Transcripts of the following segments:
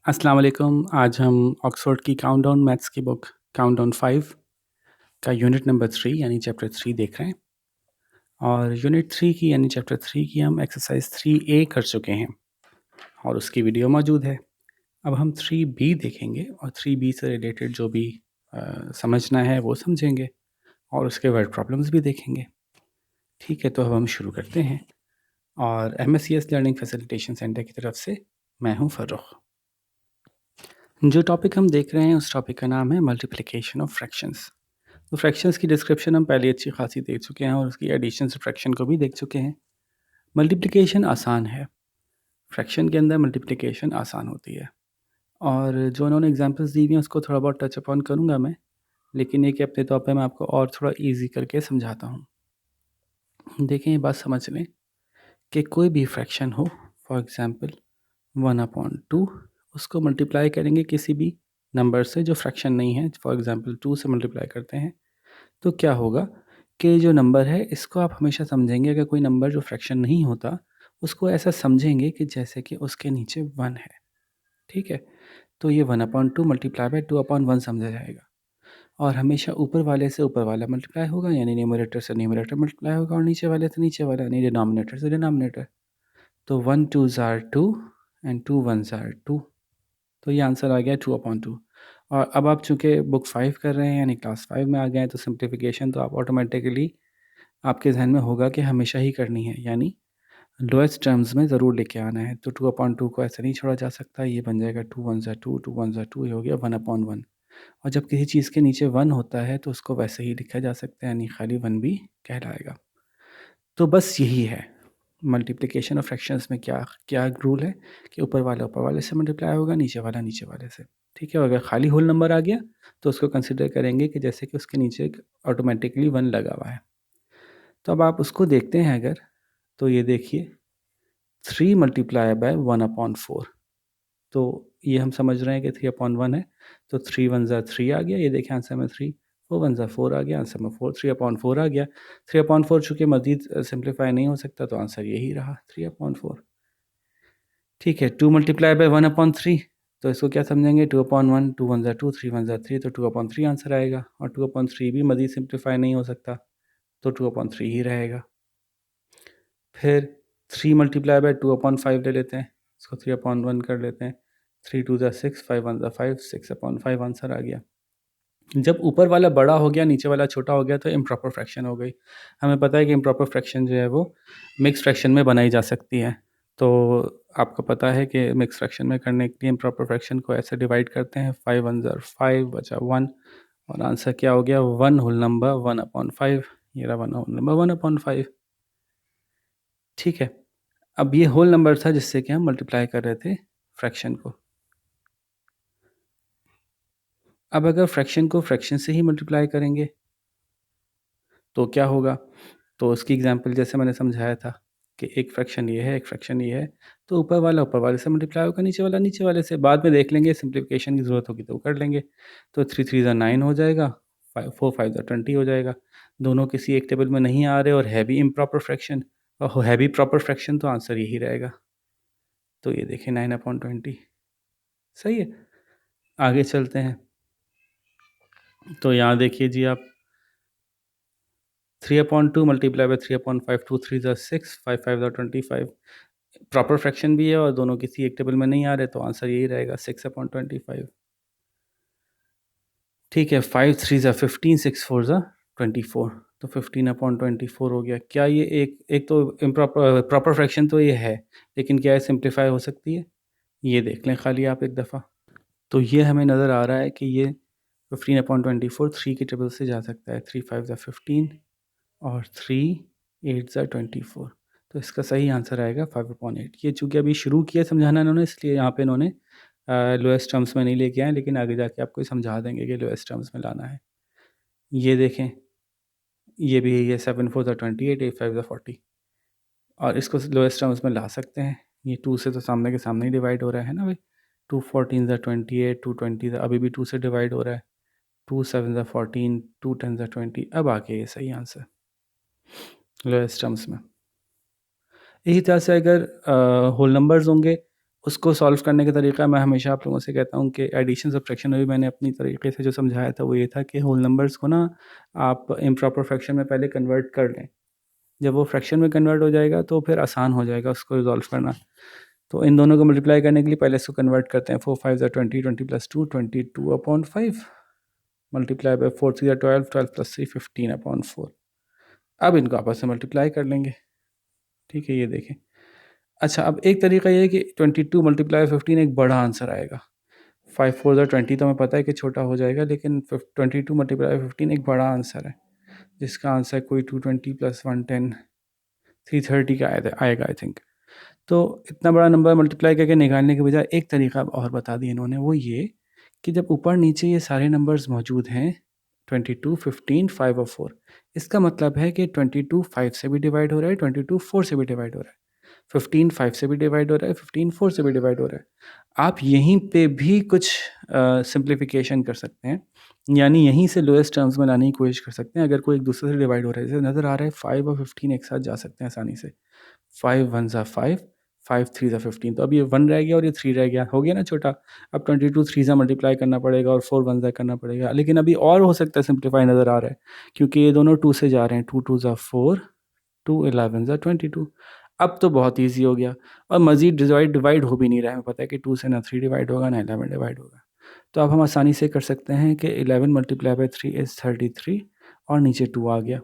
अस्सलाम वालेकुम। आज हम ऑक्सफोर्ड की काउंटडाउन मैथ्स की बुक काउंटडाउन 5 का यूनिट नंबर 3 यानी चैप्टर 3 देख रहे हैं और यूनिट 3 की यानी चैप्टर 3 की हम एक्सरसाइज 3A कर चुके हैं और उसकी वीडियो मौजूद है। अब हम 3B देखेंगे और 3B से रिलेटेड जो भी समझना है वो समझेंगे और उसके वर्ड प्रॉब्लम्स भी देखेंगे। ठीक है, तो अब हम शुरू करते हैं और MSCS लर्निंग फैसिलिटेशन सेंटर की तरफ से मैं हूँ फ़र्रुख। जो टॉपिक हम देख रहे हैं उस टॉपिक का नाम है मल्टीप्लिकेशन ऑफ फ्रैक्शंस। तो फ्रैक्शंस की डिस्क्रिप्शन हम पहले अच्छी खासी देख चुके हैं और उसकी एडिशन सब्ट्रैक्शन को भी देख चुके हैं। मल्टीप्लिकेशन आसान है, फ्रैक्शन के अंदर मल्टीप्लिकेशन आसान होती है और जो उन्होंने एग्जांपल्स दी हुई हैं उसको थोड़ा बहुत टच अपॉन करूँगा मैं, लेकिन एक अपने तौर पे मैं आपको और थोड़ा ईजी करके समझाता हूँ। देखें, ये बात समझ लें कि कोई भी फ्रैक्शन हो, फॉर एग्ज़ाम्पल 1/2, उसको मल्टीप्लाई करेंगे किसी भी नंबर से जो फ्रैक्शन नहीं है, फॉर एग्ज़ाम्पल 2 से मल्टीप्लाई करते हैं, तो क्या होगा कि जो नंबर है इसको आप हमेशा समझेंगे, अगर कोई नंबर जो फ्रैक्शन नहीं होता उसको ऐसा समझेंगे कि जैसे कि उसके नीचे 1 है। ठीक है? तो ये 1/2 मल्टीप्लाई बाय 2/1 समझा जाएगा और हमेशा ऊपर वाले से ऊपर वाला मल्टीप्लाई होगा, यानी न्यूमरेटर से न्यूमरेटर मल्टीप्लाई होगा और नीचे वाले से नीचे वाला, यानी डिनोमिनेटर से डिनोमिनेटर। तो 1 2s are 2 and 2 1s are 2। तो ये आंसर आ गया 2/2। और अब आप चूँकि बुक 5 कर रहे हैं यानी क्लास 5 में आ गए हैं, तो सिंप्लीफिकेशन तो आप ऑटोमेटिकली आपके ज़हन में होगा कि हमेशा ही करनी है, यानी लोएस्ट टर्म्स में ज़रूर लेके आना है। तो 2/2 को ऐसे नहीं छोड़ा जा सकता, ये बन जाएगा 2 1s are 2, 2 1s are 2, ये हो गया 1/1। और जब किसी चीज़ के नीचे 1 होता है तो उसको वैसे ही लिखा जा सकता है, यानी खाली 1 भी कहलाएगा। तो बस यही है मल्टीप्लिकेशन ऑफ फ्रैक्शंस में क्या क्या रूल है कि ऊपर वाले से मल्टीप्लाई होगा, नीचे वाले से। ठीक है, अगर खाली होल नंबर आ गया तो उसको कंसिडर करेंगे कि जैसे कि उसके नीचे ऑटोमेटिकली 1 लगा हुआ है। तो अब आप उसको देखते हैं अगर, तो ये देखिए 3 मल्टीप्लाई बाय 1/4। तो ये हम समझ रहे हैं कि 3/1 है, तो 3 1s are 3 आ गया, ये देखिए आंसर में 3, 4 1s are 4 आ गया, आंसर में 4, 3/4 आ गया। 3/4 चूँकि मज़ीद सिम्प्लीफाई नहीं हो सकता तो आंसर यही रहा 3/4। ठीक है, 2 मल्टीप्लाई बाय 1/3, तो इसको क्या समझेंगे 2/1, 2 1s are 2, 3 1s are 3, तो 2/3 आंसर आएगा और 2/3 भी मज़ीद सिम्प्लीफाई नहीं हो सकता, तो 2/3 ही रहेगा। फिर 3 मल्टीप्लाई बाय 2/5 ले लेते हैं, इसको 3/1 कर लेते हैं, 3 2s are 6, 5 1s are 5, 6/5 answer आ गया। जब ऊपर वाला बड़ा हो गया, नीचे वाला छोटा हो गया, तो इम्प्रॉपर फ्रैक्शन हो गई। हमें पता है कि इम्प्रॉपर फ्रैक्शन जो है वो मिक्स फ्रैक्शन में बनाई जा सकती है। तो आपको पता है कि मिक्स फ्रैक्शन में करने के लिए इम्प्रॉपर फ्रैक्शन को ऐसे डिवाइड करते हैं, 5 1s are 5 बचा 1 और आंसर क्या हो गया 1 होल नंबर 1/5, ये रहा 1 होल नंबर 1/5। ठीक है, अब ये होल नंबर था जिससे कि हम मल्टीप्लाई कर रहे थे फ्रैक्शन को। अब अगर फ्रैक्शन को फ्रैक्शन से ही मल्टीप्लाई करेंगे तो क्या होगा? तो उसकी एग्जांपल जैसे मैंने समझाया था कि एक फ्रैक्शन ये है, एक फ्रैक्शन ये है, तो ऊपर वाले से मल्टीप्लाई होगा, नीचे वाला नीचे वाले से। बाद में देख लेंगे, सिम्प्लीफिकेशन की ज़रूरत होगी तो कर लेंगे। तो 3 3s are 9 हो जाएगा, 4 5s are 20 हो जाएगा। दोनों किसी एक टेबल में नहीं आ रहे और है भी इम्प्रॉपर फ्रैक्शन और है भी प्रॉपर फ्रैक्शन, तो आंसर यही रहेगा। तो ये देखिए 9/20 सही है। आगे चलते हैं, तो यहाँ देखिए जी आप 3/2 multiply by 3/5, 2 3s are 6, 5 5s are 25। Proper fraction भी है और दोनों किसी एक टेबल में नहीं आ रहे, तो आंसर यही रहेगा 6/25। ठीक है, 5 3s are 15, 6 4s are 24, तो 15/24 हो गया। क्या ये एक एक तो इम्प्रॉपर प्रॉपर फ्रैक्शन तो ये है, लेकिन क्या ये सिम्प्लीफाई हो सकती है? ये देख लें खाली आप एक दफ़ा। तो ये हमें नज़र आ रहा है कि ये 15/24 3 के टेबल से जा सकता है, 3 5s are 15 और 3 8s are 24, तो इसका सही आंसर आएगा 5/8। ये चूँकि अभी शुरू किया समझाना इन्होंने, इसलिए यहाँ पे इन्होंने लोएस्ट टर्म्स में नहीं लेके आए, लेकिन आगे जाके आपको समझा देंगे कि लोएस्ट टर्म्स में लाना है। ये देखें, ये भी है, 7 4s are 28, 8 5s are 40 और इसको लोएस्ट टर्म्स में ला सकते हैं। ये 2 से तो सामने के सामने ही डिवाइड हो रहा है ना भाई, 2 14s are 28, 2 20s अभी भी 2 से डिवाइड हो रहा है, 2 7s are 14, 2 10s are 20। अब आ गया ये सही आंसर लोएस्ट टर्म्स में। इसी तरह से अगर होल नंबर्स होंगे उसको सॉल्व करने का तरीका मैं हमेशा आप लोगों से कहता हूँ कि एडिशन सब्ट्रैक्शन में भी मैंने अपनी तरीके से जो समझाया था वो ये था कि होल नंबर्स को ना आप इम्प्रॉपर फ्रैक्शन में पहले कन्वर्ट कर लें। जब वो फ्रैक्शन में कन्वर्ट हो जाएगा तो फिर आसान हो जाएगा उसको रिजॉल्व करना। तो इन दोनों को मल्टीप्लाई करने के लिए पहले इसको कन्वर्ट करते हैं। 4 5 20, 20 + 2 22/5 मल्टीप्लाई बाय 4 3 12, 12 + 3 15/4। अब इनको आपस में मल्टीप्लाई कर लेंगे। ठीक है, ये देखें। अच्छा, अब एक तरीका ये है कि 22 × 15 एक बड़ा आंसर आएगा। 5 4 20 तो हमें पता है कि छोटा हो जाएगा, लेकिन 22 × 15 एक बड़ा आंसर है, जिसका आंसर कोई 220 + 110 330 का आएगा आई थिंक। तो इतना बड़ा नंबर मल्टीप्लाई करके निकालने के बजाय एक तरीका और बता दिया इन्होंने, वो ये कि जब ऊपर नीचे ये सारे नंबर्स मौजूद हैं 22 15 5 और 4, इसका मतलब है कि 22 5 से भी डिवाइड हो रहा है, 22 4 से भी डिवाइड हो रहा है, 15 5 से भी डिवाइड हो रहा है, 15 4 से भी डिवाइड हो रहा है। आप यहीं पे भी कुछ सिंप्लीफिकेशन कर सकते हैं, यानी यहीं से लोएस्ट टर्म्स में लाने की कोशिश कर सकते हैं। अगर कोई एक दूसरे से डिवाइड हो रहा है, जैसे नज़र आ रहा है 5 और 15 एक साथ जा सकते हैं आसानी से। 5 1 ज़ा 5, 5 3 ज़ा 15, तो अब ये 1 रह गया और ये 3 रह गया, हो गया ना छोटा। अब 22 3 ज़ा मल्टीप्लाई करना पड़ेगा और 4 1 ज़ा करना पड़ेगा, लेकिन अभी और हो सकता है सिंप्लीफाई, नज़र आ रहा है, क्योंकि ये दोनों 2 से जा रहे हैं। 2 2 ज़ा 4, 2 11 ज़ा 22। अब तो बहुत ईजी हो गया, और मज़ीद डिवाइड हो भी नहीं रहा है। हमें पता है कि 2 से ना 3 डिवाइड होगा ना 11 डिवाइड होगा। तो अब हम आसानी से कर सकते हैं कि 11 × 3 इज़ 33, और नीचे 2 आ गया,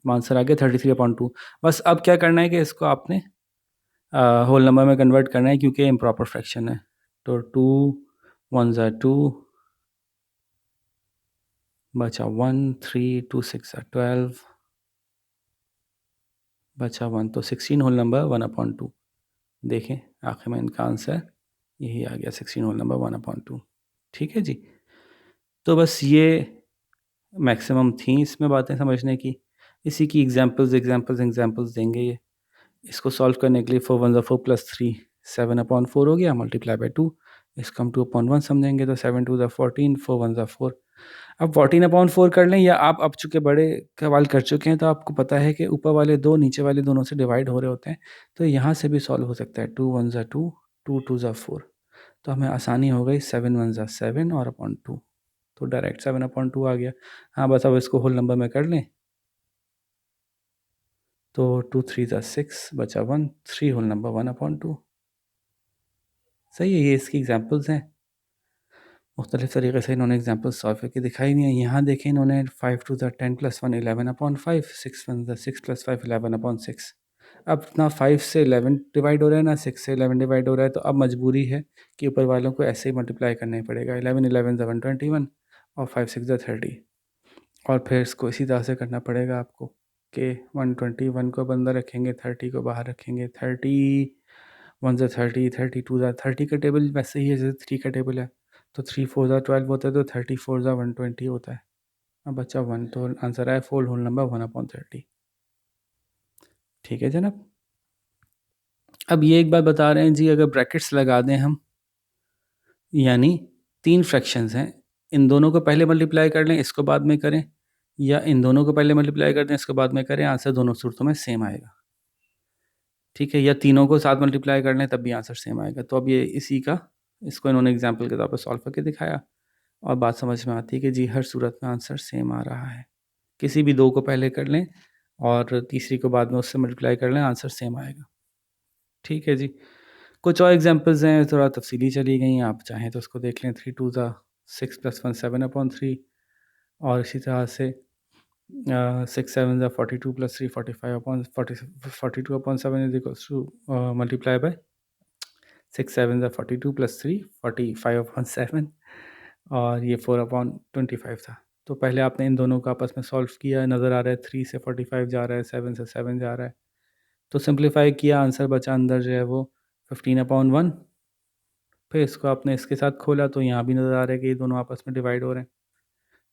आंसर आ गया 33/2। बस अब क्या करना है कि इसको आपने होल नंबर में कन्वर्ट करना है, क्योंकि इम्प्रॉपर फ्रैक्शन है। तो 2 1 ज़ा 2, बचा 1, 3 2 6 ज़ा 12, बचा 1, तो 16 होल नंबर 1/2। देखें आखिर में इनका आंसर यही आ गया, 16 होल नंबर 1/2। ठीक है जी। तो बस ये मैक्सिमम थी इसमें बातें समझने की। इसी की एग्जांपल्स देंगे ये। इसको सॉल्व करने के लिए 4 1 ज़ा 4 + 3 7/4 हो गया, मल्टीप्लाई बाय 2। इसको हम 2/1 समझेंगे, तो 7 2 ज़ा 14, 4 1 ज़ा 4। अब 14/4 कर लें, या आप अब चूँकि बड़े सवाल कर चुके हैं तो आपको पता है कि ऊपर वाले दो नीचे वाले दोनों से डिवाइड हो रहे होते हैं, तो यहाँ से भी सॉल्व हो सकता है। 2 1 ज़ा 2, 2 2 ज़ा 4, तो हमें आसानी हो गई। 7 1 ज़ा 7 और अपॉन 2, तो डायरेक्ट 7/2 आ गया। हाँ, बस अब इसको होल नंबर में कर लें, तो 2 3 ज़ा 6, बचा 1, 3 होल नंबर 1/2। सही है, ये इसकी एग्जांपल्स हैं। मुख्तलिफ तरीके से इन्होंने एग्जांपल्स सॉल्व करके दिखाई नहीं है। यहाँ देखें, इन्होंने 5 2 ज़ा 10 + 1 11/5, 6 1 ज़ा 6 + 5 11/6। अब ना 5 से 11 डिवाइड हो रहा है, ना 6 से 11 डिवाइड हो रहा है, तो अब मजबूरी है कि ऊपर वालों को ऐसे ही मल्टीप्लाई करना ही पड़ेगा। 11 11 ज़ा 121, और 5 6 ज़ा 30, और फिर इसको इसी तरह से करना पड़ेगा आपको कि 121 को अंदर रखेंगे, 30 को बाहर रखेंगे। 30 1 ज़ा 30, 32 ज़ा 30 का टेबल वैसे ही है जैसे 3 का टेबल है, तो 3 4 ज़ा 12 होता है, तो 34 ज़ा 120 होता है। अब बचा 1, तो आंसर आया 4 होल नंबर 1/30। ठीक है जनाब। अब ये एक बात बता रहे हैं जी, अगर ब्रैकेट्स लगा दें हम, यानी 3 फ्रैक्शंस हैं, इन दोनों को पहले मल्टीप्लाई कर लें, इसको बाद में करें, या इन दोनों को पहले मल्टीप्लाई कर दें, इसको बाद में करें, आंसर दोनों सूरतों में सेम आएगा। ठीक है, या तीनों को साथ मल्टीप्लाई कर लें तब भी आंसर सेम आएगा। तो अब ये इसी का, इसको इन्होंने एग्जाम्पल के तौर पर सॉल्व करके दिखाया, और बात समझ में आती है कि जी हर सूरत में आंसर सेम आ रहा है। किसी भी दो को पहले कर लें और तीसरी को बाद में उससे मल्टीप्लाई कर लें, आंसर सेम आएगा। ठीक है जी। कुछ और एग्जांपल्स हैं, थोड़ा तफसीली चली गई हैं, आप चाहें तो उसको देख लें। 3 2 ज़ा 6 + 1 7/3, और इसी तरह से 6 7 ज़ा 42 + 3 42/7 is equals to multiply by 6 7 ज़ा 42 + 3 45/7, और ये 4/25 था। तो पहले आपने इन दोनों का आपस में सॉल्व किया, नज़र आ रहा है 3 से 45 जा रहा है, 7 से 7 जा रहा है, तो सिंप्लीफाई किया, आंसर बचा अंदर जो है वो 15/1। फिर इसको आपने इसके साथ खोला, तो यहाँ भी नज़र आ रहा है कि ये दोनों आपस में डिवाइड हो रहे हैं।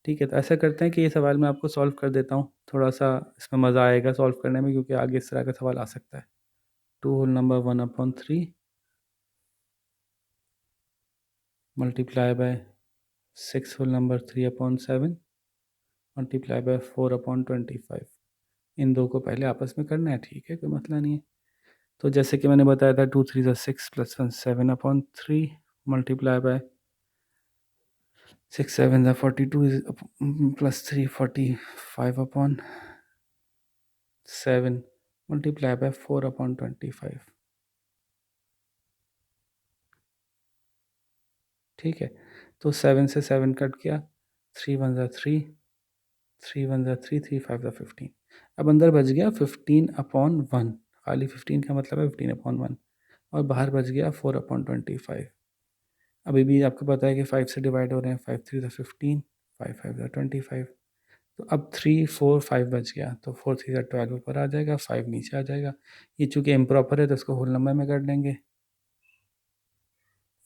ठीक है, तो ऐसा करते हैं कि ये सवाल मैं आपको सॉल्व कर देता हूँ, थोड़ा सा इसमें मज़ा आएगा सॉल्व करने में, क्योंकि आगे इस तरह का सवाल आ सकता है। 2 whole number 1/3 multiply by 6 whole number 3/7 multiply by 4/25। इन दो को पहले आपस में करना है, ठीक है, कोई मसला नहीं है। तो जैसे कि मैंने बताया था 2 3 6 plus 1 7/3 multiply by 6 7 42 is plus 3 45/7 multiply by 4/25। ठीक है, तो 7 से 7 कट गया, 3 1 3, 3 1 3, 3 5 15। अब अंदर बच गया 15/1, खाली 15 का मतलब है 15/1, और बाहर बच गया 4/25। अभी भी आपको पता है कि 5 से डिवाइड हो रहे हैं, 5 3 15, 5 5 25। तो अब 3 4 5 बच गया, तो 4 3 12 ऊपर आ जाएगा, 5 नीचे आ जाएगा। ये चूँकि इम्प्रॉपर है तो इसको होल नंबर में कर लेंगे,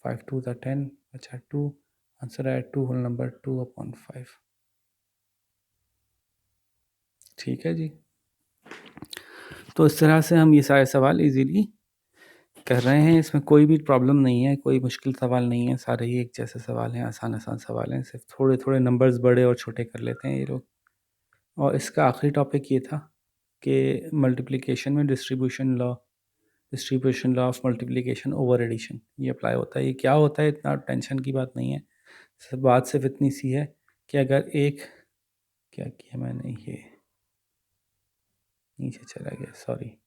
5 2 10, अच्छा 2, आंसर आया 2 होल नंबर 2/5। ठीक है जी, तो इस तरह से हम ये सारे सवाल इजीली कर रहे हैं, इसमें कोई भी प्रॉब्लम नहीं है, कोई मुश्किल सवाल नहीं है, सारे ही एक जैसे सवाल हैं, आसान आसान सवाल हैं, सिर्फ थोड़े थोड़े नंबर्स बड़े और छोटे कर लेते हैं ये लोग। और इसका आखिरी टॉपिक ये था कि मल्टीप्लिकेशन में distribution law of multiplication over addition ये अप्लाई होता है। ये क्या होता है इतना टेंशन की बात नहीं है, बात सिर्फ इतनी सी है कि अगर एक, क्या किया मैंने, ये नीचे चला गया, सॉरी,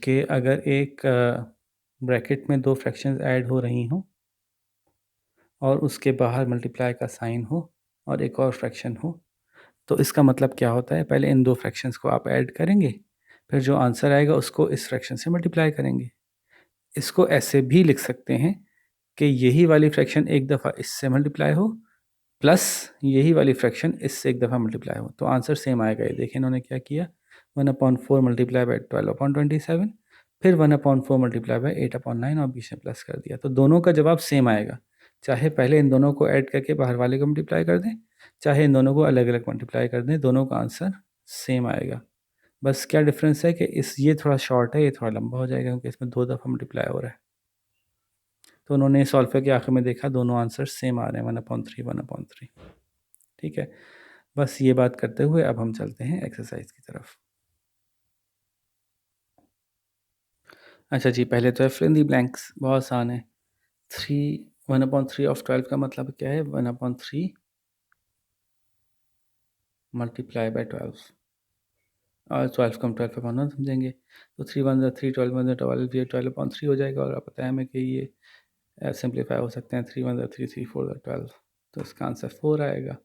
कि अगर एक ब्रैकेट में दो फ्रैक्शंस ऐड हो रही हों और उसके बाहर मल्टीप्लाई का साइन हो और एक और फ्रैक्शन हो, तो इसका मतलब क्या होता है, पहले इन दो फ्रैक्शंस को आप ऐड करेंगे, फिर जो आंसर आएगा उसको इस फ्रैक्शन से मल्टीप्लाई करेंगे। इसको ऐसे भी लिख सकते हैं कि यही वाली फ्रैक्शन एक दफ़ा इससे मल्टीप्लाई हो प्लस यही वाली फ्रैक्शन इससे एक दफ़ा मल्टीप्लाई हो, तो आंसर सेम आएगा। ये देखिए इन्होंने क्या किया, 1/4 मल्टीप्लाई बाई 12/27, फिर 1/4 मल्टीप्लाई बाई 8/9 और बीच में प्लस कर दिया, तो दोनों का जवाब सेम आएगा। चाहे पहले इन दोनों को ऐड करके बाहर वाले को मल्टीप्लाई कर दें, चाहे इन दोनों को अलग अलग मल्टीप्लाई कर दें, दोनों का आंसर सेम आएगा। बस क्या डिफरेंस है कि ये थोड़ा शॉर्ट है, ये थोड़ा लंबा हो जाएगा क्योंकि इसमें 2 दफ़ा मल्टीप्लाई हो रहा है। तो उन्होंने सॉल्व के आखिर में देखा दोनों आंसर सेम आ रहे हैं, 1/3 1/3। ठीक है, बस ये बात करते हुए अब हम चलते हैं एक्सरसाइज की तरफ। अच्छा जी, पहले तो है फिल इन दी ब्लैंक्स, बहुत आसान है। 1/3 ऑफ 12 का मतलब क्या है, 1/3 मल्टीप्लाई बाई 12, और 12 को हम 12/1 समझेंगे, तो 3 1 3, 12 1 12, ये 12/3 हो जाएगा। और पता है हमें कि ये सिंप्लीफाई हो सकते हैं, 3 1 3 3 4 12, तो इसका आंसर 4 आएगा।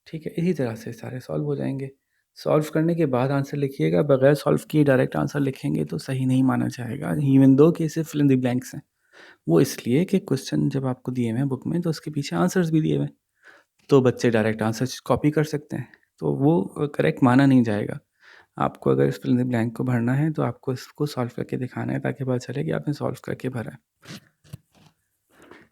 ठीक है, इसी तरह से सारे सॉल्व हो जाएंगे। सॉल्व करने के बाद आंसर लिखिएगा, बगैर सॉल्व किए डायरेक्ट आंसर लिखेंगे तो सही नहीं माना जाएगा, इवन दो कि सिर्फ फिल इन द ब्लैंक्स हैं। वो इसलिए कि क्वेश्चन जब आपको दिए हुए हैं बुक में तो उसके पीछे आंसर्स भी दिए हुए हैं, तो बच्चे डायरेक्ट आंसर कॉपी कर सकते हैं, तो वो करेक्ट माना नहीं जाएगा। आपको अगर इस फिल इन द ब्लैंक को भरना है तो आपको इसको सॉल्व करके दिखाना है ताकि पता चले कि आपने सॉल्व करके भरा है।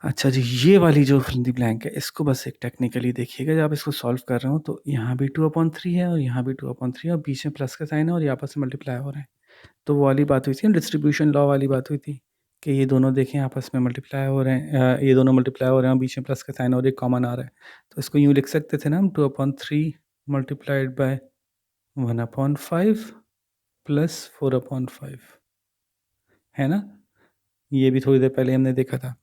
अच्छा जी, ये वाली जो फिल इन द ब्लैंक है इसको बस एक टेक्निकली देखिएगा, जब आप इसको सॉल्व कर रहे हो तो यहाँ भी 2/3 है और यहाँ भी 2/3 है और बीच में प्लस का साइन है और ये आपस में मल्टीप्लाई हो रहे हैं। तो वो वाली बात हुई थी, डिस्ट्रीब्यूशन लॉ वाली बात हुई थी कि ये दोनों देखें आपस में मल्टीप्लाई हो रहे हैं, ये दोनों मल्टीप्लाई हो रहे हैं और बीच में प्लस का साइन और एक कॉमन आ रहा है, तो इसको यूँ लिख सकते थे ना हम, 2/3 मल्टीप्लाइड बाय 1/5 प्लस 4/5, है ना? ये भी थोड़ी देर पहले हमने देखा था।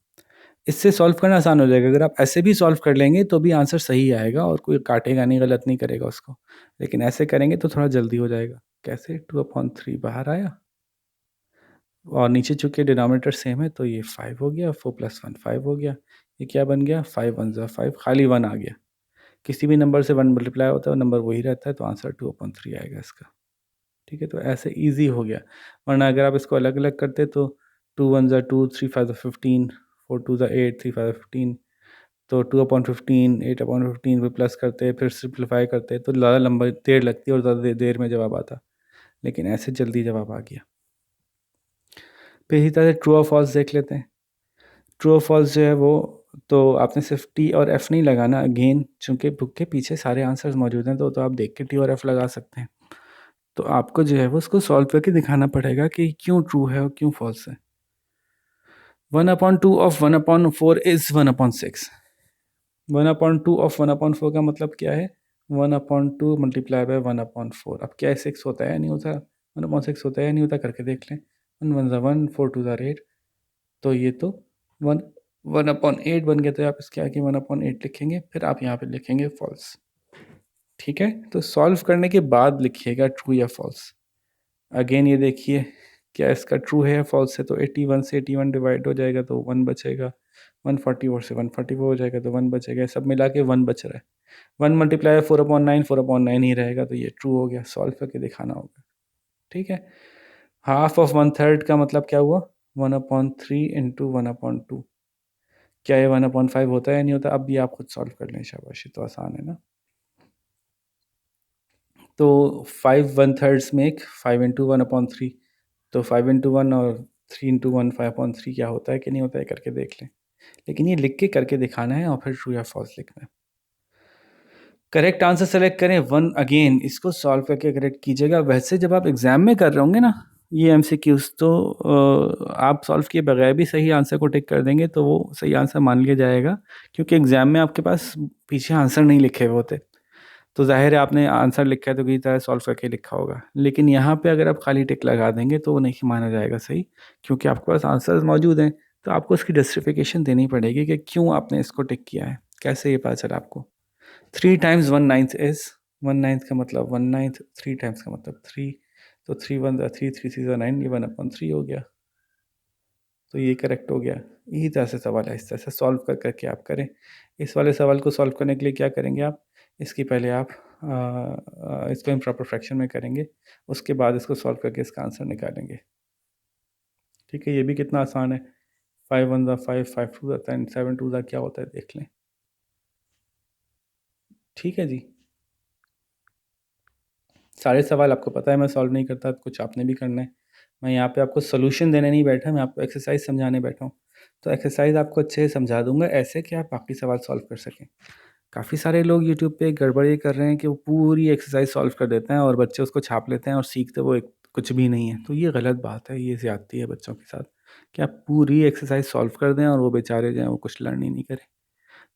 इससे सॉल्व करना आसान हो जाएगा, अगर आप ऐसे भी सॉल्व कर लेंगे तो भी आंसर सही आएगा और कोई काटेगा नहीं, गलत नहीं करेगा उसको, लेकिन ऐसे करेंगे तो थोड़ा जल्दी हो जाएगा। कैसे, 2/3 बाहर आया और नीचे चूँकि डिनोमिनेटर सेम है तो ये 5 हो गया, 4 + 1 5 हो गया। ये क्या बन गया, 5 1 ज़ा 5, खाली 1 आ गया। किसी भी नंबर से 1 मल्टीप्लाई होता है, वो नंबर वही रहता है, तो आंसर 2/3 आएगा इसका। ठीक है, तो ऐसे ईज़ी हो गया, वरना अगर आप इसको अलग-अलग करते तो 2 1 ज़ा 2, 3 5 ज़ा 15, 4 2 ज़ा 8, 3 5 ज़ा 15, तो 2/15, 8/15 पे प्लस करते, फिर सिंप्लीफाई करते तो ज़्यादा लंबा देर लगती और ज़्यादा देर में जवाब आता, लेकिन ऐसे जल्दी जवाब आ गया। फिर इसी तरह ट्रू और फॉल्स देख लेते हैं। ट्रू और फॉल्स जो है वो, तो आपने सिर्फ टी और एफ़ नहीं लगाना, अगेन चूँकि बुक के पीछे सारे आंसर्स मौजूद हैं तो आप देख के टी और एफ़ लगा सकते हैं। तो आपको जो है वो उसको सॉल्व करके दिखाना पड़ेगा कि क्यों ट्रू है और क्यों फॉल्स है। 1/2 ऑफ 1/4 इज़ 1/6। 1/2 ऑफ 1/4 का मतलब क्या है, 1/2 मल्टीप्लाई बाय 1/4। अब क्या 6 होता है या नहीं होता? 1/6 होता है या नहीं होता करके देख लें। 1 1 ज़ा 1, 4 2 ज़ा 8। तो ये तो 1/8 बन गया। तो आप इसके आगे 1/8 लिखेंगे, फिर आप यहाँ पे लिखेंगे फॉल्स। ठीक है, तो सॉल्व करने के बाद लिखिएगा ट्रू या फॉल्स। अगेन ये देखिए क्या इसका ट्रू है या फॉल्स है। तो 81 से 81 डिवाइड हो जाएगा तो 1 बचेगा। 144 से 144 हो जाएगा तो 1 बचेगा। सब मिला के 1 बच रहा है। 1 मल्टीप्लाई 4/9, 4/9 ही रहेगा। तो ये ट्रू हो गया। सॉल्व करके दिखाना होगा। ठीक है, हाफ ऑफ 1/3 का मतलब क्या हुआ? 1/3 इंटू 1/2। क्या ये 1/5 होता है या नहीं होता? अब भी आप खुद सॉल्व कर लें। शाबाशी, तो आसान है ना। तो 5/1/3 में 5 इंटू 1/3। तो 5 इंटू 1 और 3 इंटू 1 5/3 क्या होता है कि नहीं होता है करके देख लें। लेकिन ये लिख के करके दिखाना है और फिर ट्रू या फॉल्स लिखना है। करेक्ट आंसर सेलेक्ट करें 1। अगेन इसको सॉल्व करके करेक्ट कीजिएगा। वैसे जब आप एग्जाम में कर रहे होंगे ना ये एमसीक्यूज, तो आप सॉल्व किए बगैर भी सही आंसर को टिक कर देंगे तो वो सही आंसर मान लिया जाएगा, क्योंकि एग्जाम में आपके पास पीछे आंसर नहीं लिखे हुए होते। तो ज़ाहिर है आपने आंसर लिखा है तो किसी तरह सॉल्व करके लिखा होगा। लेकिन यहाँ पे अगर आप खाली टिक लगा देंगे तो वो नहीं माना जाएगा सही, क्योंकि आपके पास आंसर्स मौजूद हैं। तो आपको उसकी जस्टिफिकेशन देनी पड़ेगी कि क्यों आपने इसको टिक किया है। कैसे ये पता चला आपको? 3 टाइम्स 1/9 इज़ 1/9 का मतलब 1/9, 3 टाइम्स का मतलब 3। तो 3 1 3, 3 3 9, ये 1/3 हो गया। तो ये करेक्ट हो गया। इसी तरह से सवाल है, इस तरह से सॉल्व कर करके आप करें। इस वाले सवाल को सॉल्व करने के लिए क्या करेंगे आप? इसकी पहले आप इसको इम्प्रॉपर फ्रैक्शन में करेंगे, उसके बाद इसको सॉल्व करके इसका आंसर निकालेंगे। ठीक है, ये भी कितना आसान है। 5 1 ज़ा 5, 5 2 ज़ा 10, 7 2 ज़ा क्या होता है देख लें। ठीक है जी, सारे सवाल आपको पता है मैं सॉल्व नहीं करता, कुछ आपने भी करना है। मैं यहाँ पे आपको सोल्यूशन देने नहीं बैठा, मैं आपको एक्सरसाइज समझाने बैठा हूँ। तो एक्सरसाइज आपको अच्छे से समझा दूंगा ऐसे कि आप बाकी सवाल सॉल्व कर सकें। काफ़ी सारे लोग यूट्यूब पे गड़बड़ ये कर रहे हैं कि वो पूरी एक्सरसाइज सॉल्व कर देते हैं और बच्चे उसको छाप लेते हैं और सीखते वो एक कुछ भी नहीं है। तो ये गलत बात है, ये ज़्यादती है बच्चों के साथ कि आप पूरी एक्सरसाइज सॉल्व कर दें और वो बेचारे जो हैं वो कुछ लर्न ही नहीं करें।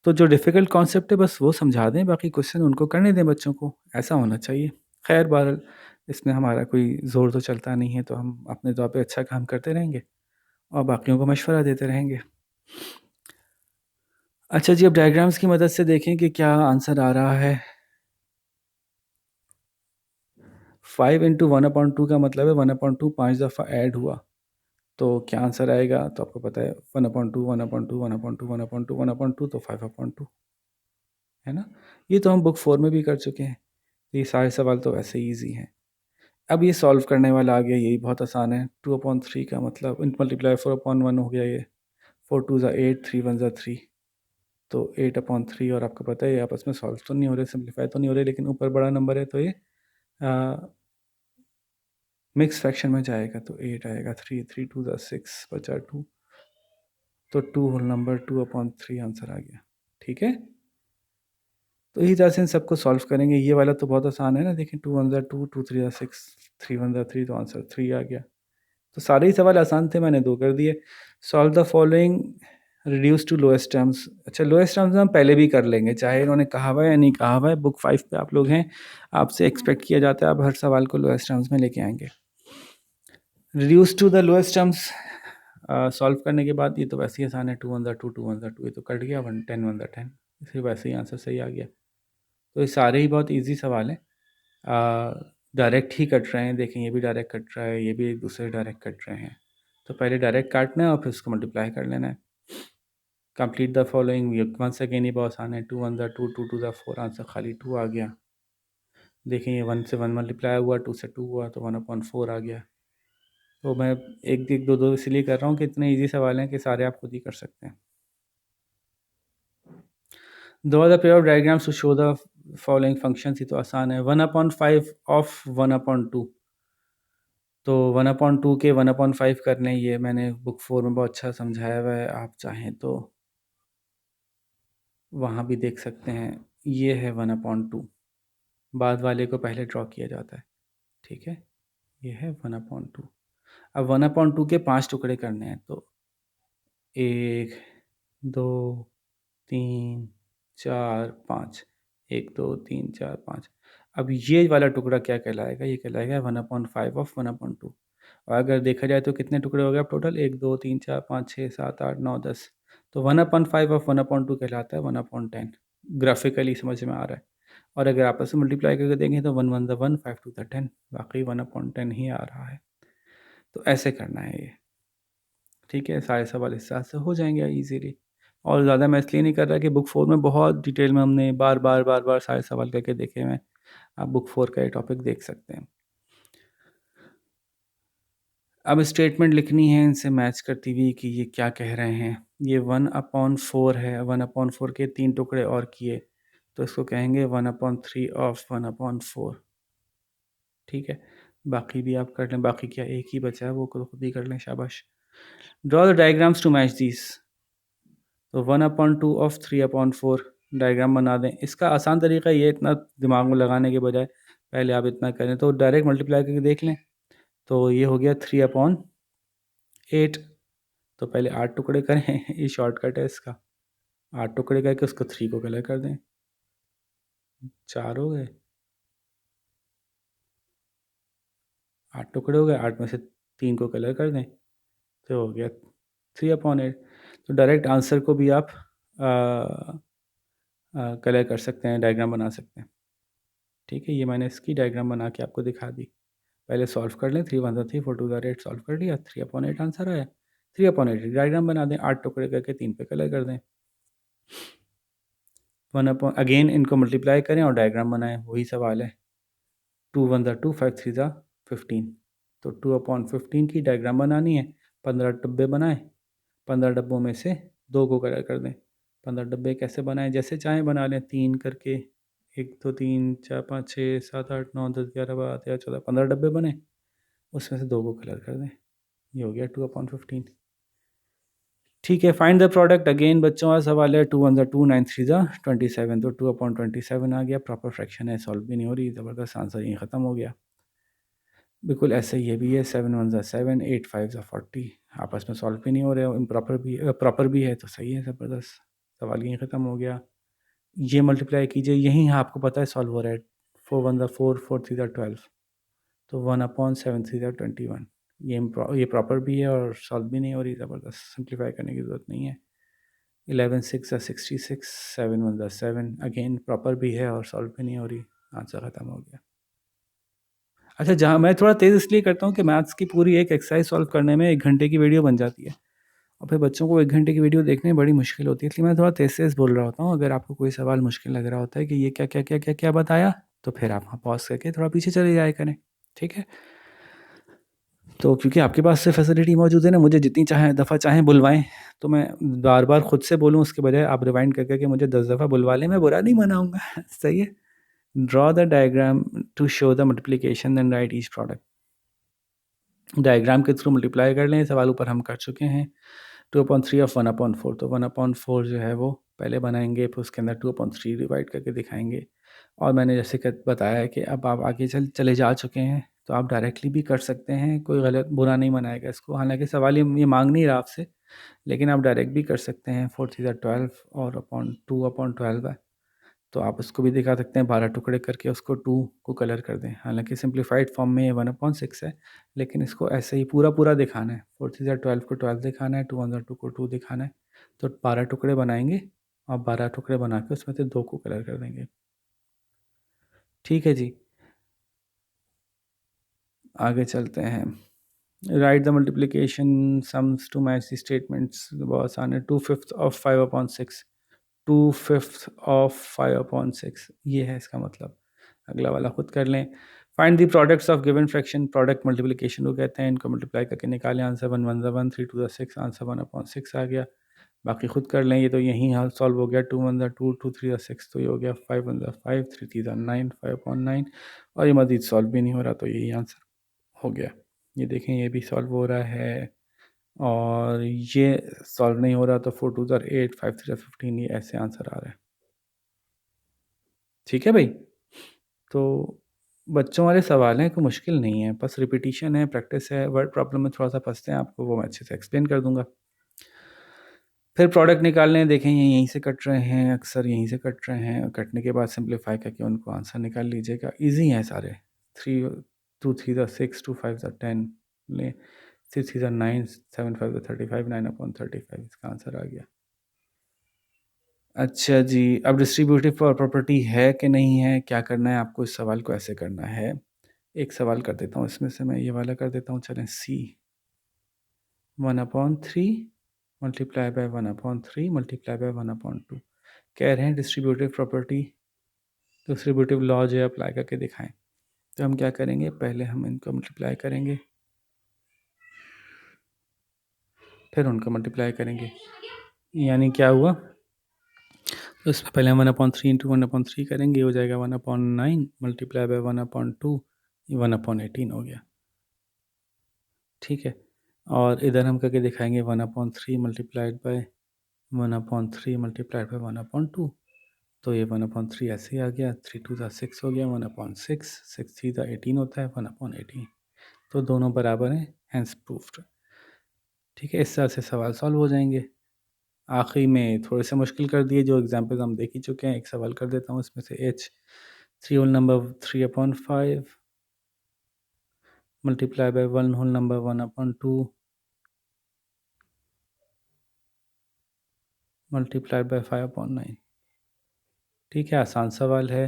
तो जो डिफ़िकल्ट कॉन्सेप्ट है बस वो समझा दें, बाकी क्वेश्चन उनको करने दें बच्चों को, ऐसा होना चाहिए। खैर बहरहाल इसमें हमारा कोई ज़ोर तो चलता नहीं है, तो हम अपने तौर पे अच्छा काम करते रहेंगे और बाकियों को मशवरा देते रहेंगे। अच्छा जी, अब डायग्राम्स की मदद से देखें कि क्या आंसर आ रहा है। 5 इंटू 1/2 का मतलब है 1/2 5 दफ़ा ऐड हुआ, तो क्या आंसर आएगा? तो आपको पता है 1/2 1/2 1/2 1/2 1/2, तो 5/2 है ना। ये तो हम बुक 4 में भी कर चुके हैं। ये सारे सवाल तो वैसे ही ईजी हैं। अब ये सॉल्व करने वाला आ गया, यही बहुत आसान है। 2/3 का मतलब मल्टीप्लाई 4/1 हो गया ये। 4 2 ज़ा 8, 3 1 ज़ा 3, तो 8/3। और आपको पता है ये आपस में सॉल्व तो नहीं हो रहे, सिम्प्लीफाई तो नहीं हो रहे, लेकिन ऊपर बड़ा नंबर है तो ये मिक्स फ्रैक्शन में जाएगा। तो 8 आएगा। 3 3 2 ज़ा 6 बचा 2, तो 2 होल नंबर 2/3 आंसर आ गया। ठीक है, तो इसी तरह से इन सबको सॉल्व करेंगे। ये वाला तो बहुत आसान है ना, देखिए 2 1 ज़ा 2, 2 3 ज़ा 6, 3 1 ज़ा 3, तो आंसर 3 आ गया। तो सारे ही सवाल आसान थे, मैंने 2 कर दिए। Solve the following, reduce to lowest terms. अच्छा, लोएस्ट टर्म्स हम पहले भी कर लेंगे, चाहे इन्होंने कहा हुआ है या नहीं कहा हुआ है। बुक 5 पे आप लोग हैं, आपसे एक्सपेक्ट किया जाता है आप हर सवाल को लोएस्ट टर्म्स में लेके आएंगे। Reduce to the lowest terms solve करने के बाद ये तो वैसे ही आसान है। 2 1 ज़ा 2, 2 1 ज़ा 2, ये तो कट गया। 1 10 1 ज़ा 10, इसे वैसे ही आंसर सही आ गया। तो ये सारे ही बहुत ईजी सवाल हैं। डायरेक्ट ही कट रहे हैं, देखें ये भी डायरेक्ट कट रहा है, ये भी एक दूसरे डायरेक्ट कट रहे हैं। तो पहले डायरेक्ट काटना है और फिर उसको मल्टीप्लाई कर लेना है। Complete the following, once again ये बहुत आसान है। 2 1 ज़ा 2, 2 2 ज़ा 4, आंसर खाली 2 आ गया। देखें ये 1 से 1 मल्टीप्लाई हुआ, 2 से 2 हुआ, तो 1/4 आ गया। तो मैं एक एक दो दो इसलिए कर रहा हूँ कि इतने ईजी सवाल हैं कि सारे आप खुद ही कर सकते हैं। Draw the pair of diagrams to show the following functions, ये तो आसान है। 1/5 ऑफ 1/2, तो 1/2 के 1/5 करने, ये मैंने बुक 4 में बहुत अच्छा समझाया हुआ है, आप चाहें तो वहाँ भी देख सकते हैं। ये है 1/2, बाद वाले को पहले ड्रॉ किया जाता है। ठीक है, ये है 1/2। अब 1/2 के 5 टुकड़े करने हैं, तो 1 2 3 4 5। 1 2 3 4 5। अब ये वाला टुकड़ा क्या कहलाएगा? ये कहलाएगा 1/5 ऑफ 1/2। और अगर देखा जाए तो कितने टुकड़े हो गए अब टोटल? 1 2 3 4 5 6 7 8 9 10। तो 1/5 ऑफ 1/2 कहलाता है 1/10। ग्राफिकली समझ में आ रहा है। और अगर आपस में मल्टीप्लाई करके देखें तो 1 1 1 5 2 10, वाकई 1/10 ही आ रहा है। तो ऐसे करना है ये, ठीक है। सारे सवाल इस हिसाब से हो जाएंगे ईजीली। और ज़्यादा मैं इसलिए नहीं कर रहा कि बुक 4 में बहुत डिटेल में हमने बार बार बार बार सारे सवाल करके देखे हुए हैं। आप बुक 4 का ये टॉपिक देख सकते हैं। अब स्टेटमेंट लिखनी है इनसे मैच करती हुई कि ये क्या कह रहे हैं। ये 1/4 है, 1/4 के 3 टुकड़े और किए तो इसको कहेंगे 1/3 ऑफ 1/4, ठीक है। बाकी भी आप कर लें, बाकी क्या एक ही बचा है वो खुद ही कर लें, शाबाश। Draw the diagrams to match this. तो 1/2 ऑफ 3/4 डायग्राम बना दें। इसका आसान तरीका ये, इतना दिमाग में लगाने के बजाय पहले आप इतना करें तो डायरेक्ट मल्टीप्लाई करके देख लें। तो ये हो गया 3/8। तो पहले 8 टुकड़े करें ये शॉर्टकट है इसका। 8 टुकड़े करके उसको 3 को कलर कर दें। 4 हो गए, 8 टुकड़े हो गए, 8 में से 3 को कलर कर दें तो हो गया 3/8। तो डायरेक्ट आंसर को भी आप कलर कर सकते हैं, डायग्राम बना सकते हैं, ठीक है। ये मैंने इसकी डायग्राम बना के आपको दिखा दी। पहले सॉल्व कर लें, 3 1 3 4 2 8 सॉल्व कर लिया, 3/8 आंसर आया। 3/8 डायग्राम बना दें, 8 टुकड़े करके 3 पे कलर कर दें। 1 अगेन इनको मल्टीप्लाई करें और डायग्राम बनाएं, वही सवाल है। 2 1 2 5 3 15। तो 2/15 की डायग्राम बनानी है। 15 डब्बे बनाएं, 15 डब्बों में से 2 को कलर कर दें। 15 डब्बे कैसे बनाएं? जैसे चाहें बना लें, 3 करके, 1 2 3 4 5 6 7 8 9 10 11 12 13 14 15 डब्बे बने, उसमें से 2 को कलर कर दें। ये हो गया 2/15, ठीक है। Find the product. अगेन बच्चों का सवाल है। 2 1 2 9 3 27। तो 2/27 आ गया। प्रॉपर फ्रैक्शन है, सॉल्व भी नहीं हो रही, ज़बरदस्त आंसर यहीं ख़त्म हो गया। बिल्कुल ऐसे ये भी है। 7 1 7, 8 5 40। आपस में सॉल्व भी नहीं हो रहे, प्रॉपर भी है तो सही है, ज़बरदस्त। सवाल यहीं ख़त्म हो गया। ये मल्टीप्लाई कीजिए, यहीं आपको पता है सॉल्व हो रहा है। 4 1 4, 4 3 12। तो 1/7 3 21। ये प्रॉपर भी है और सॉल्व भी नहीं हो रही, ज़बरदस्त। सिंप्लीफाई करने की ज़रूरत नहीं है। 11 6 66, 7 1 7। अगेन प्रॉपर भी है और सॉल्व भी नहीं हो रही, आंसर ख़त्म हो गया। अच्छा, जहाँ मैं थोड़ा तेज़ इसलिए करता हूँ कि मैथ्स की पूरी एक एक्सरसाइज सॉल्व करने में 1 घंटे की वीडियो बन जाती है और फिर बच्चों को 1 घंटे की वीडियो देखने में बड़ी मुश्किल होती है, इसलिए मैं थोड़ा तेज़-तेज़ बोल रहा होता हूँ। अगर आपको कोई सवाल मुश्किल लग रहा होता है कि ये क्या बताया, तो फिर आप वहाँ पॉज़ करके थोड़ा पीछे चले जाया करें, ठीक है? तो क्योंकि आपके पास से फैसिलिटी मौजूद है ना, मुझे जितनी दफ़ा चाहें बुलवाएँ, तो मैं बार-बार खुद से बोलूँ उसके बजाय आप रिवाइंड कर के मुझे 10 दफ़ा बुलवा लें, मैं बुरा नहीं मनाऊँगा। सही है? Draw the diagram to show the multiplication and write each product. Diagram के थ्रू मल्टीप्लाई कर लें, सवाल ऊपर हम कर चुके हैं। 2/3 ऑफ 1/4। तो 1/4 जो है वो पहले बनाएंगे, फिर उसके अंदर 2/3 डिवाइड करके दिखाएंगे। और मैंने जैसे कि बताया है कि अब आप आगे चले जा चुके हैं, तो आप डायरेक्टली भी कर सकते हैं, कोई गलत बुरा नहीं मनाएगा इसको। हालांकि सवाल ये मांग नहीं रहा आपसे, लेकिन आप डायरेक्ट भी कर सकते हैं। 4 3 12 और अपॉन 2/12 है, तो आप उसको भी दिखा सकते हैं। 12 टुकड़े करके उसको 2 को कलर कर दें। हालांकि सिंप्लीफाइड फॉर्म में ये 1/6 है, लेकिन इसको ऐसे ही पूरा पूरा दिखाना है। 4 3 12 को 12 दिखाना है, 2 1 2 को 2 दिखाना है। तो 12 टुकड़े बनाएंगे और 12 टुकड़े बना के उसमें से 2 को कलर कर देंगे, ठीक है जी। आगे चलते हैं। Write the multiplication sums to match the statements. बहुत आसान है। 2/5 ऑफ 5/6। 2/5 ऑफ 5/6, ये है इसका मतलब। अगला वाला खुद कर लें। Find the products of given fraction. Product multiplication को कहते हैं। इनको मल्टीप्लाई करके निकालें। आंसर 1 1 1, 3 2 6, आंसर 1/6 आ गया। बाकी खुद कर लें, ये तो यहीं हाल सॉल्व हो गया। 2 1 2, 2 3 6, तो ये हो गया 5 1 5, 3 3 9, 5/9। और ये मजीद सॉल्व भी नहीं हो रहा, तो यही आंसर हो गया। ये देखें, ये भी सॉल्व हो रहा है और ये सॉल्व नहीं हो रहा, तो 4 2 8, 5 3 15, ये ऐसे आंसर आ रहा है, ठीक है भाई। तो बच्चों वाले सवाल हैं, कोई मुश्किल नहीं है, बस रिपीटिशन है, प्रैक्टिस है। वर्ड प्रॉब्लम में थोड़ा सा फंसते हैं, आपको वो मैं अच्छे से एक्सप्लेन कर दूंगा। फिर प्रोडक्ट निकालने देखें, ये यहीं से कट रहे हैं, अक्सर यहीं से कट रहे हैं। कटने के बाद सिंप्लीफाई करके उनको आंसर निकाल लीजिएगा। ईजी हैं सारे। 3 2 3 6 2 5 10 ले, 6 3 9 7 5 35 9/35 इसका आंसर आ गया। अच्छा जी, अब डिस्ट्रीब्यूटिव प्रॉपर्टी है कि नहीं है, क्या करना है आपको, इस सवाल को ऐसे करना है। एक सवाल कर देता हूँ इसमें से, मैं ये वाला कर देता हूँ, चलें। C 1/3 multiply bye 1/3 multiply bye 1/2 कह रहे हैं डिस्ट्रीब्यूटिव प्रॉपर्टी, डिस्ट्रीब्यूटिव लॉ जो है अप्लाई करके दिखाएं। तो हम क्या करेंगे, पहले हम इनको मल्टीप्लाई करेंगे, फिर उनको मल्टीप्लाई करेंगे। यानी क्या हुआ, तो इसमें पहले हम 1/3 इंटू 1/3 करेंगे, हो जाएगा 1/9 मल्टीप्लाई बाय 1/2, 1/18 हो गया। ठीक है, और इधर हम करके दिखाएंगे 1/3 मल्टीप्लाइड बाय 1/3 मल्टीप्लाइड बाय 1/2, तो ये 1/3 ऐसे ही आ गया। 3 2 6 हो गया, 1/6, 6 3 18 होता है, 1/18। तो दोनों बराबर हैं, हैंस प्रूफ्ड। ठीक है, इस तरह से सवाल सॉल्व हो जाएंगे। आखिरी में थोड़े से मुश्किल कर दिए, जो एग्जाम्पल्स हम देख ही चुके हैं। एक सवाल कर देता हूँ इसमें से, h 3 whole number 3/5 multiply by 1 whole number 1/2 multiply by 5/9। ठीक है, आसान सवाल है।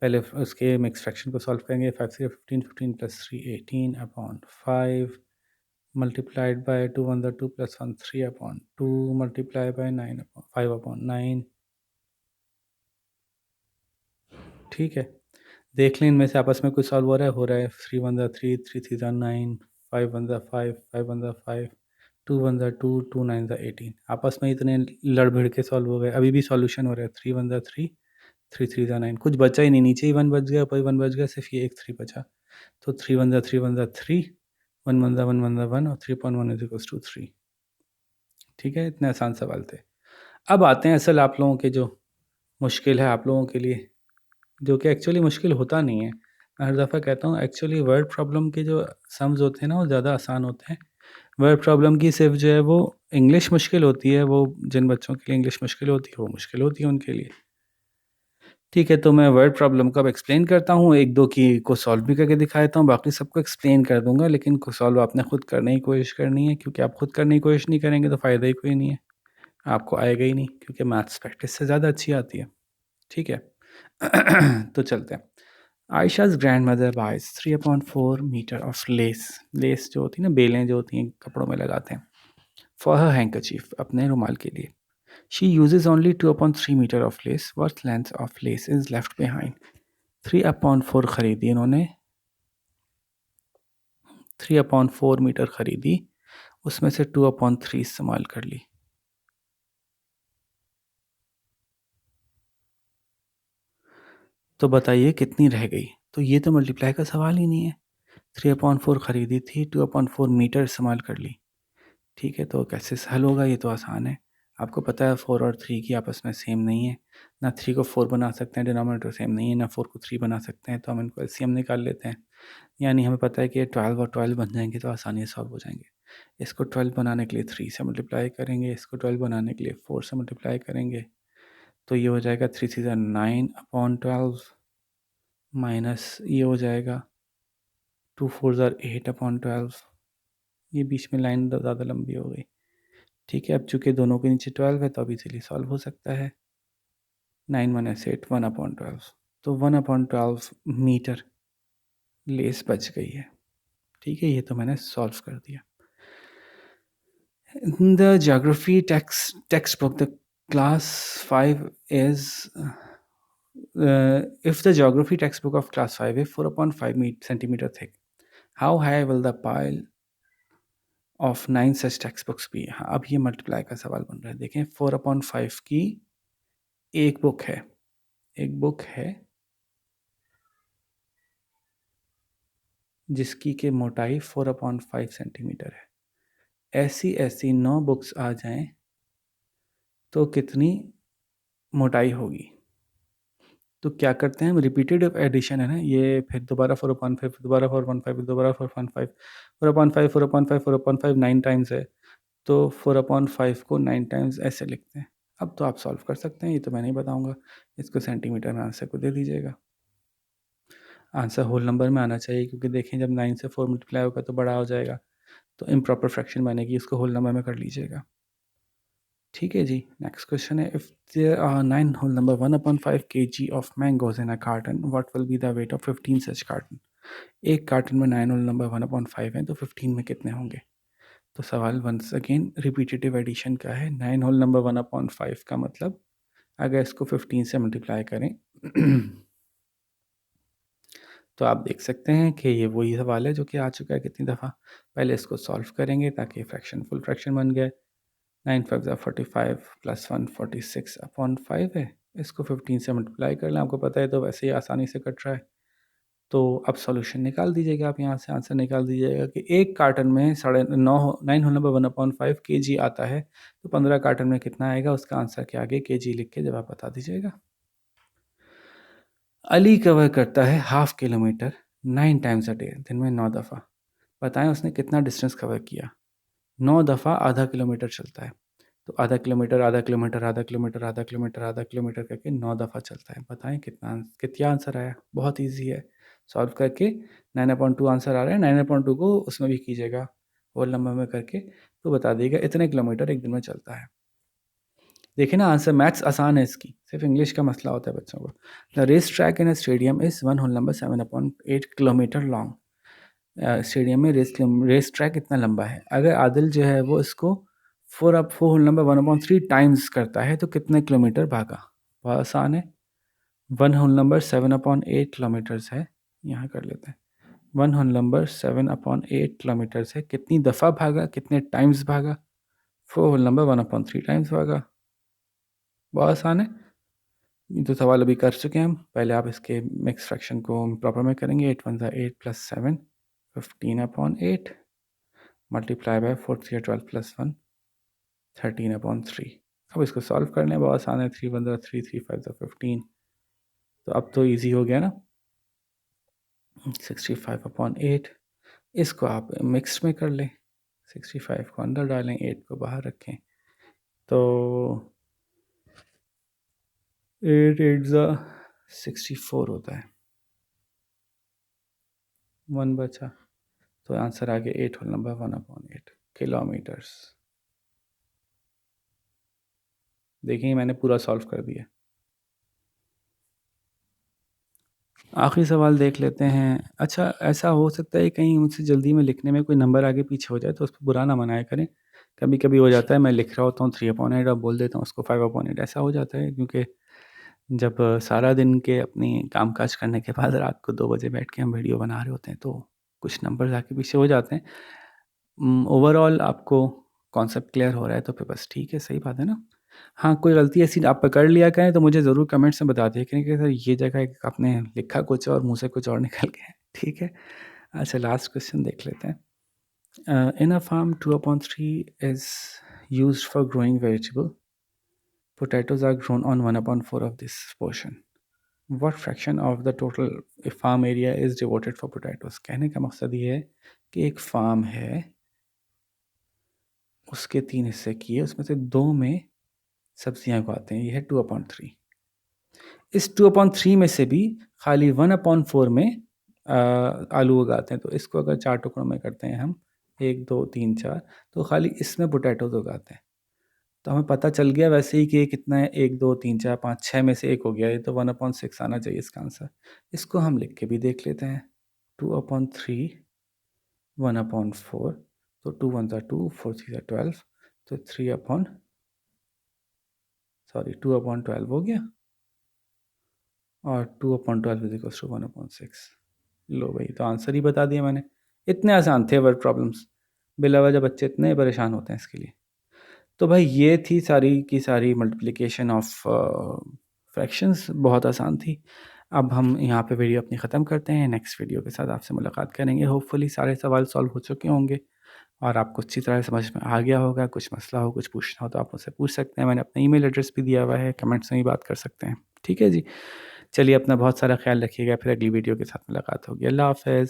पहले उसके मिक्स फ्रैक्शन को सॉल्व करेंगे। 5 3 15 15 plus 3 18/5 multiplied by 2 1 2 plus 1 3/2 multiply by 5/9। ठीक है, देख लें इनमें से आपस में कुछ सॉल्व हो रहा है। 3 1 3 3 3 9 5 1 5 5 1 5 2 1 2 2 9 18 आपस में इतने लड़ भिड़ के सॉल्व हो गए। अभी भी सॉल्यूशन हो रहा है। 3 1 3 3 3 9 कुछ बचा ही नहीं, नीचे ही 1 बच गया, ऊपर 1 बच गया, सिर्फ ये एक 3 बचा। तो 3 1 3 1 3 1 1 1 1 1 और 3.1 इज इक्वल्स टू 3। ठीक है, इतने आसान सवाल थे। अब आते हैं असल आप लोगों के जो मुश्किल है आप लोगों के लिए, जो कि एक्चुअली मुश्किल होता नहीं है। मैं हर दफ़ा कहता हूँ, एक्चुअली वर्ड प्रॉब्लम के जो सम्स होते हैं ना, वो ज़्यादा आसान होते हैं। वर्ड प्रॉब्लम की सिर्फ जो है वो इंग्लिश मुश्किल होती है, वो जिन बच्चों के लिए इंग्लिश मुश्किल होती है वो मुश्किल होती है उनके लिए। ठीक है, तो मैं वर्ड प्रॉब्लम को अब एक्सप्लेन करता हूँ, एक दो की को सॉल्व भी करके दिखा देता हूँ, बाकी सबको एक्सप्लेन कर दूंगा, लेकिन को सॉल्व आपने खुद करने की कोशिश करनी है, क्योंकि आप खुद करने की कोशिश नहीं करेंगे तो फ़ायदा ही कोई नहीं है, आपको आएगा ही नहीं, क्योंकि मैथ्स प्रैक्टिस से ज़्यादा अच्छी आती है। ठीक है, तो चलते हैं। Ayesha's grandmother buys 3/4 metre of lace, lace जो होती है ना, बेलें जो होती हैं कपड़ों में लगाते हैं, फॉर हर हैंकरचीफ, अपने रुमाल के लिए। She uses only 2/3 metre of lace, what length of lace is left behind. 3/4 खरीदी इन्होंने, 3/4 मीटर खरीदी, उसमें से 2/3 इस्तेमाल कर ली। तो बताइए कितनी रह गई। तो ये तो मल्टीप्लाई का सवाल ही नहीं है। 3/4 खरीदी थी, 2/4 मीटर इस्तेमाल कर ली। ठीक है, तो कैसे हल होगा, ये तो आसान है। आपको पता है 4 और 3 की आपस में सेम नहीं है, ना 3 को 4 बना सकते हैं, डिनोमिनेटर सेम नहीं है, ना 4 को 3 बना सकते हैं, तो हम इनको एलसीएम निकाल लेते हैं। यानी हमें पता है कि 12 और 12 बन जाएंगे तो आसानी से सॉल्व हो जाएंगे। इसको 12 बनाने के लिए 3 से मल्टीप्लाई करेंगे, इसको 12 बनाने के लिए 4 से मल्टीप्लाई करेंगे, तो ये हो जाएगा 3 3 9/12 माइनस ये हो जाएगा 2 4 8/12। ये बीच में लाइन ज़्यादा लंबी हो गई। ठीक है, अब चूंकि दोनों के नीचे 12 है तो अब इजीली सॉल्व हो सकता है। 9 - 8 1/12, तो 1/12 मीटर लेस बच गई है। ठीक है, ये तो मैंने सॉल्व कर दिया। The geography text book the class 5 is if the geography textbook of class 5 is 4/5 centimeter thick, how high will the pile of 9 such textbooks be। हाँ, अब ये मल्टीप्लाई का सवाल बन रहा है। देखें, 4/5 की एक बुक है, एक बुक है जिसकी के मोटाई 4/5 सेंटीमीटर है। ऐसी ऐसी 9 बुक्स आ जाएं तो कितनी मोटाई होगी। तो क्या करते हैं हम, रिपीटेड एडिशन है ना ये, फिर दोबारा 4/5, फिर दोबारा 4/5, फिर दोबारा 4/5, 4/5 4/5 4/5 9 टाइम्स है, तो 4/5 को 9 टाइम्स ऐसे लिखते हैं। अब तो आप सॉल्व कर सकते हैं, ये तो मैं नहीं बताऊँगा। इसको सेंटीमीटर में आंसर को दे दीजिएगा। आंसर होल नंबर में आना चाहिए, क्योंकि देखें जब 9 से 4 मल्टीप्लाई होगा तो बड़ा हो जाएगा, तो इम्प्रॉपर फ्रैक्शन बनेगी, इसको होल नंबर में कर लीजिएगा। ठीक है जी। नेक्स्ट क्वेश्चन है, if there are 9 whole number 1/5 kg of mangoes in a carton, what will be the weight of 15 such carton. एक कार्टन में 9 होल नंबर 1/5 हैं, तो 15 में कितने होंगे। तो सवाल वंस अगेन रिपीटेटिव एडिशन का है। 9 होल नंबर 1/5 का मतलब अगर इसको 15 से मल्टीप्लाई करें तो आप देख सकते हैं कि ये वही सवाल है जो कि आ चुका है कितनी दफ़ा। पहले इसको सॉल्व करेंगे ताकि फ्रैक्शन फुल फ्रैक्शन बन गए। 9 5 ज़ा 45 प्लस 1 46/5 है। इसको 15 से मल्टीप्लाई कर लें, आपको पता है तो वैसे ही आसानी से कट रहा है। तो अब सॉल्यूशन निकाल दीजिएगा, आप यहाँ से आंसर निकाल दीजिएगा कि एक कार्टन में 9 होल नंबर 1/5 kg आता है, तो 15 कार्टन में कितना आएगा, उसका आंसर के आगे kg लिख के जवाब बता दीजिएगा। अली कवर करता है ½ किलोमीटर 9 टाइम्स अ डे, दिन में 9 दफ़ा। बताएं उसने कितना डिस्टेंस कवर किया। 9 दफ़ा आधा किलोमीटर चलता है, तो आधा किलोमीटर आधा किलोमीटर आधा किलोमीटर आधा किलोमीटर आधा किलोमीटर करके 9 दफ़ा चलता है। बताएं कितना आंसर आया। बहुत ईजी है, सॉल्व करके 9/2 आंसर आ रहा है। 9/2 को उसमें भी कीजिएगा होल नंबर में करके, तो बता दिएगा इतने किलोमीटर एक दिन में चलता है। देखिए ना, आंसर मैथ्स आसान है इसकी, सिर्फ इंग्लिश का मसला होता है बच्चों को। The race track in a stadium is 1 whole number 7/8 kilometre long. Stadium में रेस ट्रैक इतना लंबा है। अगर आदिल जो है वो इसको 4 होल नंबर 1/3 टाइम्स करता है तो कितने किलोमीटर भागा। बहुत आसान है। 1 होल नंबर 7/8 किलोमीटर्स है, यहाँ कर लेते हैं। 1 होल नंबर 7/8 किलोमीटर्स है, कितनी दफ़ा भागा, कितने टाइम्स भागा। 4 होल नंबर 1/3 टाइम्स भागा। बहुत आसान है। ये तो सवाल अभी कर चुके हैं हम। पहले आप इसके मिक्स फ्रैक्शन को प्रॉपर में करेंगे। 8 1 8 प्लस 7 15/8 मल्टीप्लाई बाय 4 3 12 प्लस 1 13/3। अब इसको सॉल्व करने बहुत आसान है। 3 1 3 3 5 15। तो अब तो इजी हो गया ना। 65/8 इसको आप मिक्स में कर लें। 65 को अंदर डालें, 8 को बाहर रखें, तो 8 8 64 होता है। 1 बचा, तो आंसर आ गया 8 होल नंबर 1/8 किलोमीटर्स। देखिए मैंने पूरा सॉल्व कर दिया। आखिरी सवाल देख लेते हैं। अच्छा, ऐसा हो सकता है कहीं मुझसे जल्दी में लिखने में कोई नंबर आगे पीछे हो जाए, तो उस पर बुरा ना मनाया करें। कभी कभी हो जाता है, मैं लिख रहा होता हूँ 3/8 और बोल देता हूँ उसको 5/8। ऐसा हो जाता है क्योंकि जब सारा दिन के अपनी काम काज करने के बाद रात को 2 बजे बैठ के हम वीडियो बना रहे होते हैं, तो कुछ नंबर आगे पीछे हो जाते हैं। ओवरऑल आपको कॉन्सेप्ट क्लियर हो रहा है तो फिर बस ठीक है, सही बात है ना। हाँ, कोई गलती ऐसी आप पकड़ लिया करें तो मुझे ज़रूर कमेंट्स में बता दिया करें कि सर ये जगह आपने लिखा कुछ और मुँह से कुछ और निकल गया है, ठीक है। अच्छा, लास्ट क्वेश्चन देख लेते हैं। In a farm 2/3 is used for growing vegetable, potatoes are grown on 1/4 of this portion. What fraction of the total farm area is devoted for potatoes. कहने का मकसद ये है कि एक फार्म है, उसके 3 हिस्से किए, उसमें से 2 में सब्जियां उगाते हैं, ये है 2/3। इस 2/3 में से भी खाली 1/4 में आलू उगाते हैं। तो इसको अगर 4 टुकड़ों में करते हैं हम, 1 2 3 4, तो खाली इसमें पोटैटोज उगाते हैं। तो हमें पता चल गया वैसे ही कि ये कितना है, 1 2 3 4 5 6 में से एक हो गया, ये तो 1/6 आना चाहिए इसका आंसर। इसको हम लिख के भी देख लेते हैं। 2/3 1/4, तो 2 1 2 4 3 12, तो 2/12 हो गया, और 2/12 इज इक्वल्स टू 1/6। लो भाई, तो आंसर ही बता दिया मैंने। इतने आसान थे वर्ड प्रॉब्लम्स, बिला वजह बच्चे इतने परेशान होते हैं इसके लिए। तो भाई ये थी सारी की सारी मल्टीप्लिकेशन ऑफ फ्रैक्शंस, बहुत आसान थी। अब हम यहाँ पे वीडियो अपनी ख़त्म करते हैं। नेक्स्ट वीडियो के साथ आपसे मुलाकात करेंगे। होपफुली सारे सवाल सॉल्व हो चुके होंगे और आपको अच्छी तरह समझ में आ गया होगा। कुछ मसला हो, कुछ पूछना हो तो आप मुझसे पूछ सकते हैं। मैंने अपना ईमेल एड्रेस भी दिया हुआ है, कमेंट्स में भी बात कर सकते हैं। ठीक है जी, चलिए अपना बहुत सारा ख्याल रखिएगा। फिर अगली वीडियो के साथ मुलाकात होगी। अल्लाह हाफ़िज़।